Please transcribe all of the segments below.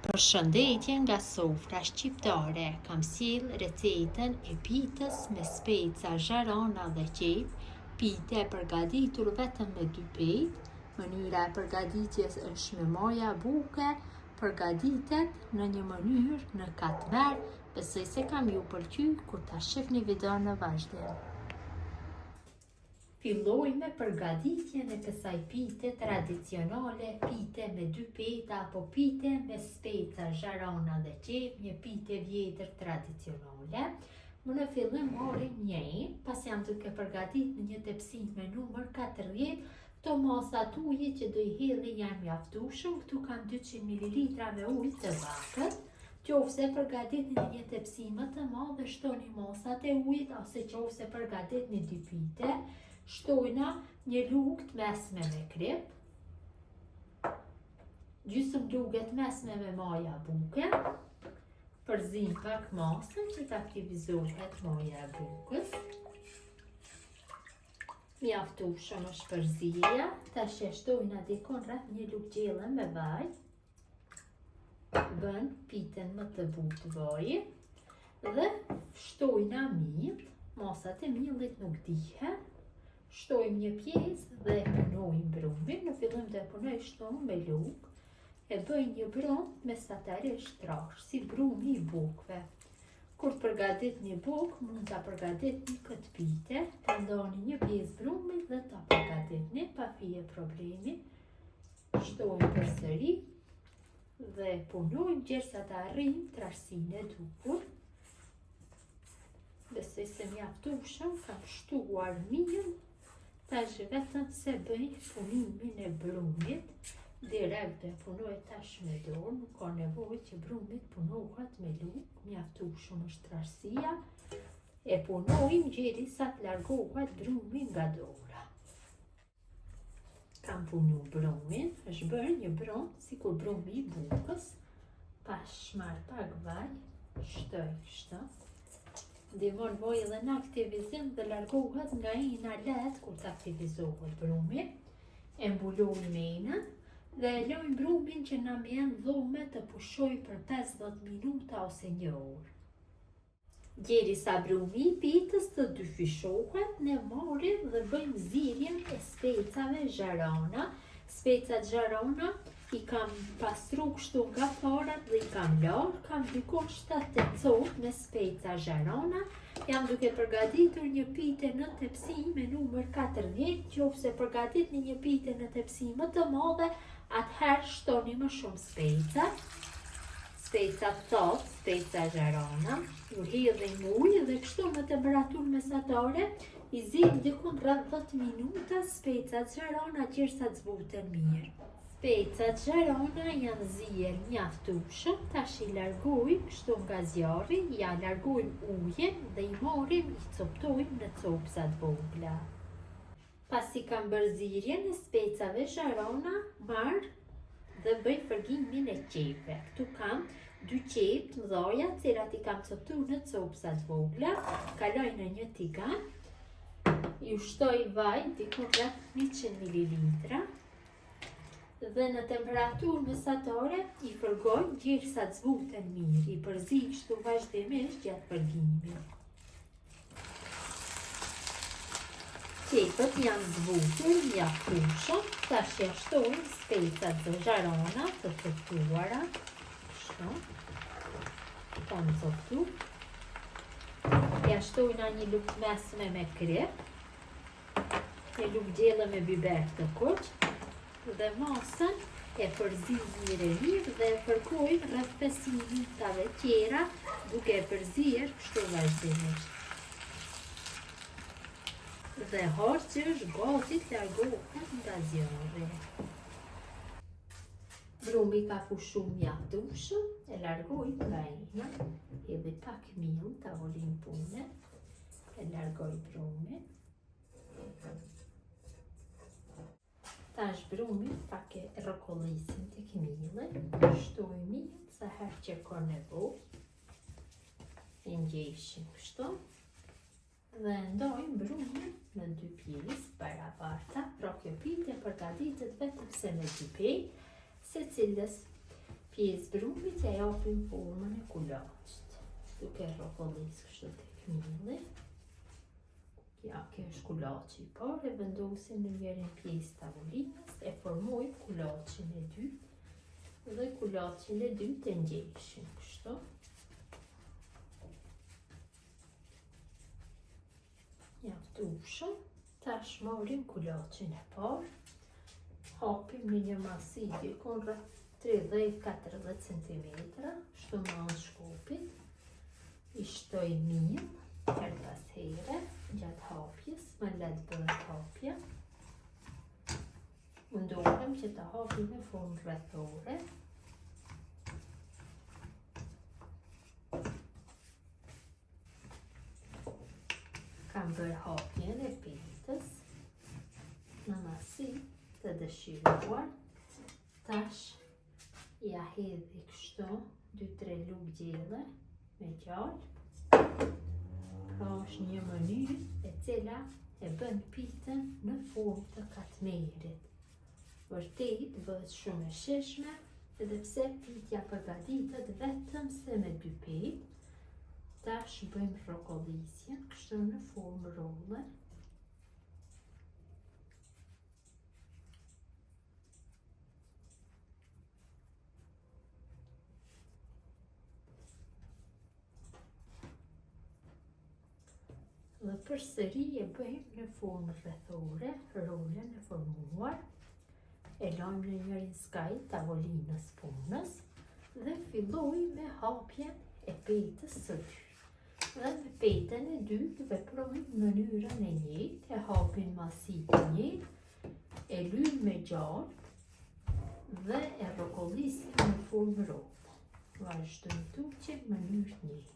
Përshëndetje nga sofra shqiptare, kam sjell recetën e pitës me speca, zharana dhe qep. Pite e përgatitur vetëm me 2 pejt. Mënyra e përgatitjes është me maja buke, përgatitet në një mënyrë në 4 merë. Besoj se kam ju pëlqyer kur ta shihni videon në vazhdim. Filloj me përgatitjen e kësaj pite tradicionale, pite me 2 peta apo pite me speca, zharana dhe qep, një pite vjetër tradicionale. Më në fillim marrim një ep, pas jam duke përgatit në një tepsi me numër 40, këto masat ujit që do I hedhi janë mjaftueshëm, këtu kam 200 ml me ujë të vakët. Qofse përgatitni në një tepsi më të madhe, shtoni masat e ujit, ose qofse përgatitni 2 pite, shtojna një lugë të mesme me krip, gjysmë lugë të mesme me maja buke, përzim pak masën që të aktivizohet maja e bukës. Mjaftueshëm është përzija, tash e shtojna dikon rreth një lugë gjelle me vaj, bën piten më të butë vaji, dhe shtojna miell, masat e miellit nuk dihen. Shtojmë një pjesë dhe punojmë brumin. Në fillim do e punoj shtonë me lugë. E bëj një brum mesatarisht trash, si brumi I bukëve. Kur përgatitni bukë, mund ta përgatitni këtë pite, ta ndani një pjesë brumit dhe ta përgatitni pa fije problemi. Shtojmë përsëri dhe punojmë derisa ta arrijmë trashësinë e duhur. Besoj se mjaftueshëm, kam shtuar mirë. Tash vetëm se bëj punimin e brumit, direkt e punoj tash me dorë, nuk ka nevojë që brumit punohet me lugë, mjaftueshëm është trashësia, e punojmë derisa të largohet brumi nga dora. Kam punu brumin, është bërë një brum sikur brumi I bukës, pas marr pak vaj, shtoj kështu. Ndihmon vaj edhe në aktivizim dhe largohet nga ina lehtë kur të aktivizohet brumi. E mbuloj menën dhe e loj brumin që na mjen dhome të pushoj për 50 minuta ose 1 orë. Derisa brumi I pitës të dyfishohet, ne marrim dhe bëjmë zirjen e specave zharana. Specat zharana I kam pastru kështu nga farat dhe I kam larë, kam dikon 7-8 copë me speca zharana. Jam duke përgatitur një pite në tepsi me numër 40, qofse përgatitni një pite në tepsi më të madhe, atëherë shtoni më shumë speca. Speca tot, speca zharana, ju hedhin ujë dhe kështu në temperaturë mesatare, I zim dikun rreth 10 minuta specat zharana derisa të zbuten mirë. Specat zharana janë zier mjaftueshëm, tash I largoj kështu nga zjarri, ja largojmë ujin dhe I marrim I coptojmë në copsa të vogla. Pasi kam bërë zirjen e specave zharana, marr dhe bëj fërgimin e qepëve. Këtu kam 2 qep të mëdha, të cilat I kam coptuar në copsa të vogla, kaloj në një tigan, ju shtoj vaj dikun rreth 100 ml. Dhe në temperaturë mesatare I fërgoj derisa të zbuten mirë, I përzi kështu vazhdimisht gjatë fërgimit. Qepët janë zbutur, mjaftueshëm, tash ja shtojmë specat zharana të coptuara, kështu, kanë coptu. Ja shtojna një lugë mesme me krip, një lugë gjelle me biber të kuq, dhe masën e përzim mirë dhe e fërkojmë rreth 5 minutave tjera duke e përzier kështu vazhdimisht. Dhe harçi është gati të largohet nga zjarri. Brumi ka pushu mjaftueshëm, e largoj nga ina, edhe pak miell ta ulin punën, e largoj brumin. Tash brumin pak e rrokollisim tek mielli, shtoj miell sa herë që ka nevojë, e ngjeshim kështu, dhe ndojmë brumin në 2 pjesë barabarta, pra kjo pite përgatitet vetëm se me 2 pej, secilës pjesë brumit ja japim formën e kulaqit. Duke rrokollis kështu tek mielli. Ja, kjo është kulaqi i parë, e vendosim në njërin pjesë tavolinës, e formojmë kulaqin e dytë dhe kulaqin e dytë e ngjeshim kështu. Mjaftueshëm. Tash marrim kulaqin e parë, hapim në një masivë ku rreth 30-40 cm, kështu me anë shkopit. I shtoj mirë her pas here gjatë hapjes, më let bëhet hapja. Mundohem që të hapim në formë rrethore. Kam bërë hapjen e petës në masivë të dëshiruar. Tash ja hedhi kështu 2-3 lugë gjelle me gjallë. Pra është një mënyrë e cila e bën pitën në formë të katmerit. Vërtet bëhet shumë e shishme, edhe pse pitja përgatitet vetëm se me 2 petë. Tash bëjmë rrokollisjen kështu në formë rolle. Dhe përsëri e bëjmë në formë rrethore, rolën e formuar. E lajmë në njërin skaj tavolinës punës dhe filloj me hapjen e petës së dytë. Dhe me petën e dytë veprojmë në mënyrën e njëjtë, e hapim masivë të njëjtë, e lyjmë me gjallë dhe e rrokollisim në formë rolle. Vazhdojmë duke në mënyrë të njëjtë.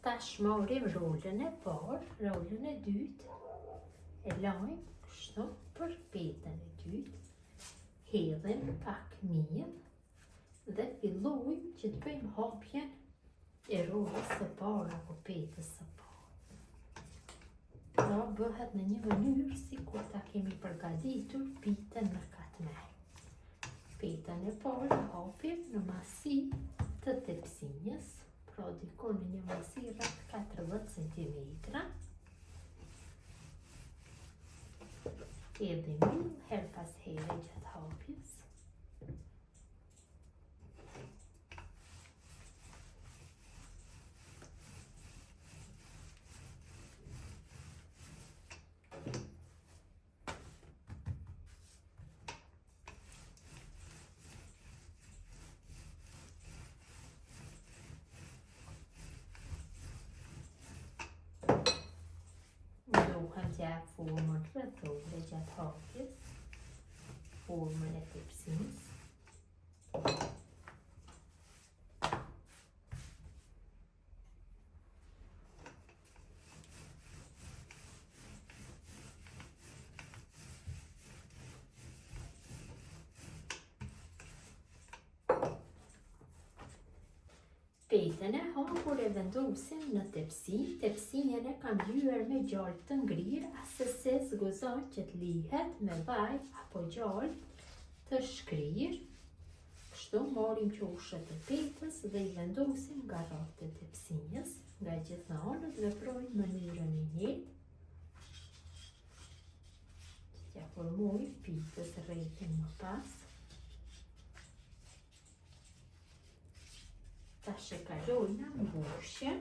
Tash marrim rolën e parë, rolën e dytë, e lajmë kështu për petën e dytë, hedhim pak mirë dhe fillojmë që të bëjmë hapjen e rolës së parë apo petës së parë. Pra bëhet në një mënyrë sikur ta kemi përgatitur pitën në katmer. Petën e parë hapim në masivë të tepsinjës. Pra dikon në një masivë rreth 40 cm. Hedhim mirë her pas here gjatë hapjes. Mundohem të jap formën rrethore gjatë hapjes, formën e tepsisë. Petën e hapur e vendosim në tepsi. Tepsinjen e kam lyer me gjallë të ngrirë, asese zguzon që të lihet me vaj apo gjallë të shkrirë. Kështu marrim qoshët e petës dhe i vendosim nga rreth e tepsinjes, nga gjithë anët veprojmë në mënyrën e njëjtë. Ja formoj pitës rrethin më pas. Tash e kalojna mbushjen.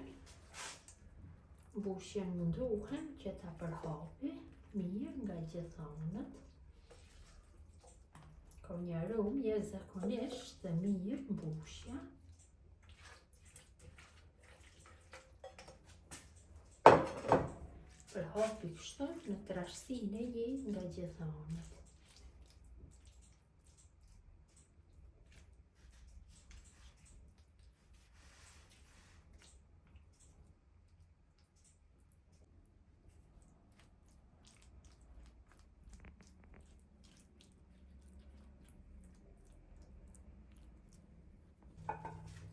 Mbushjen mundohem që ta përhapi mirë nga gjithë anët. Ka një aromë jashtëzakonisht të mirë mbushja. Përhapi kështu në trashësinë e njëjtë nga gjithë anët.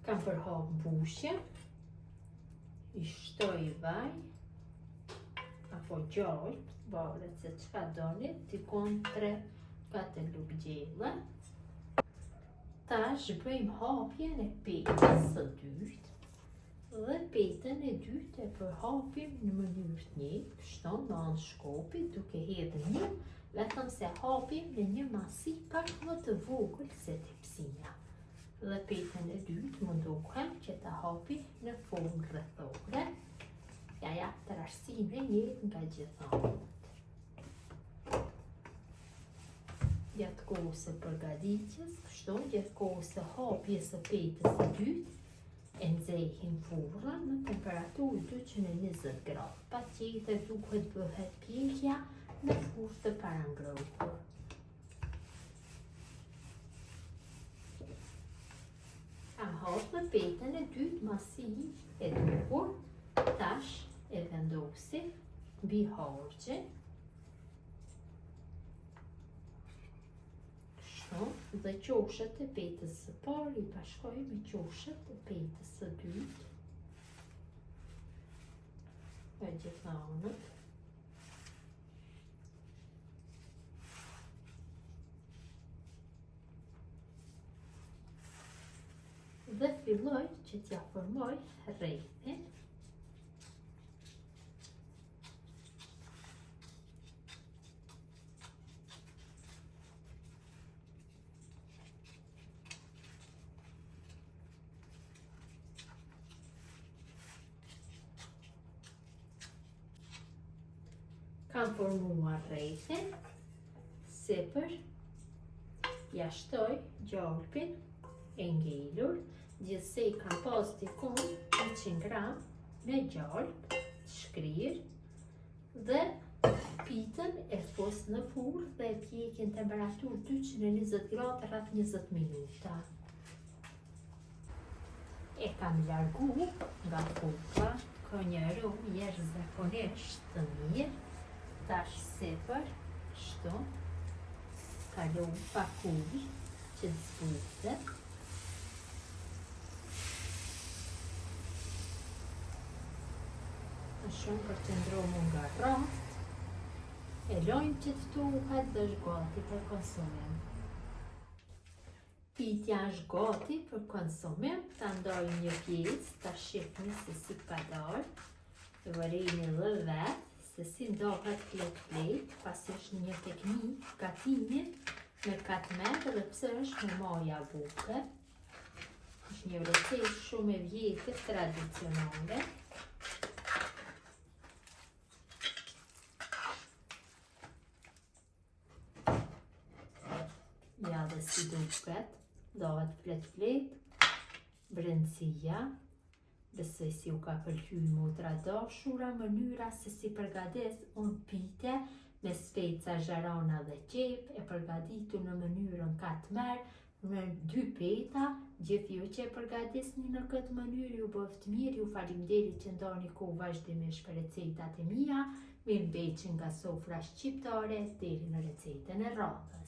Kam përhap mbushje, I shtoj vaj, apo gjallë, varet se çka doni, tikon 3-4 lugë gjelle. Tash bëjmë hapjen e petës së dytë. Dhe petën e dytë e përhapim në mënyrë të njëjtë, kështu në anë shkopit, duke hedhur një, vetëm se hapim në një masi pak më të vogël se tepsia. Dhe petën e dytë mundohem që ta hapi në formë rrethore. Ja jap trashësinë e njëjtë nga gjithë anët. Gjatë kohës së përgatitjes, kështu gjatë kohës së hapjes së petës së dytë, e nxehim furrën në temperaturë 220 gradë. Patjetër duhet bëhet pjekja në furrë të parangrohur. Kam hapur petën e dytë masi e duhur, tash e vendosi mbi harxhe. Dhe qoshet e petës së parë I bashkoj me qoshet e petës së dytë. Në gjithë anët. Dhe filloj që t'ja formoj rrethin. Kam formuar rrethin, sipër ja shtoj gjalpin e ngelur, gjithsej kam pas tikun 100 gram me gjalp, shkrir, dhe pitën e fus në furrë dhe e pjekë në temperaturë 220 gradë rreth 20 minuta. E kam largu nga furra, ka një aromë jashtëzakonisht të mirë. Tash sipër, kështu, kaloj pak ujë që të zbutet. Më shumë përqendrohu nga rraft, e lojmë që të tuhet dhe është gati për konsumim. Pitja është gati për konsumim, ta ndoj një pjesë, ta shihni se si ka dalë, të vërini dhe vetë, se si ndohet flet, pasi është një teknikë gatimit me katmer dhe pse është me maja buke. Është një recetë shumë e vjetër tradicionale. Ja dhe si duket, dohet flet, brendësia. Besoj si u ka pëlqyer motra dashura mënyra se si përgatis unë pite me speca zharana dhe qep, e përgatitur në mënyrën katmer, me 2 peta, gjithë ju që e përgatisni në këtë mënyrë, ju bëft mirë, ju faleminderit që ndoni kohë vazhdimisht për recetat e mia, mirëmbëjtje nga sofra shqiptare deri në recetën e radhës.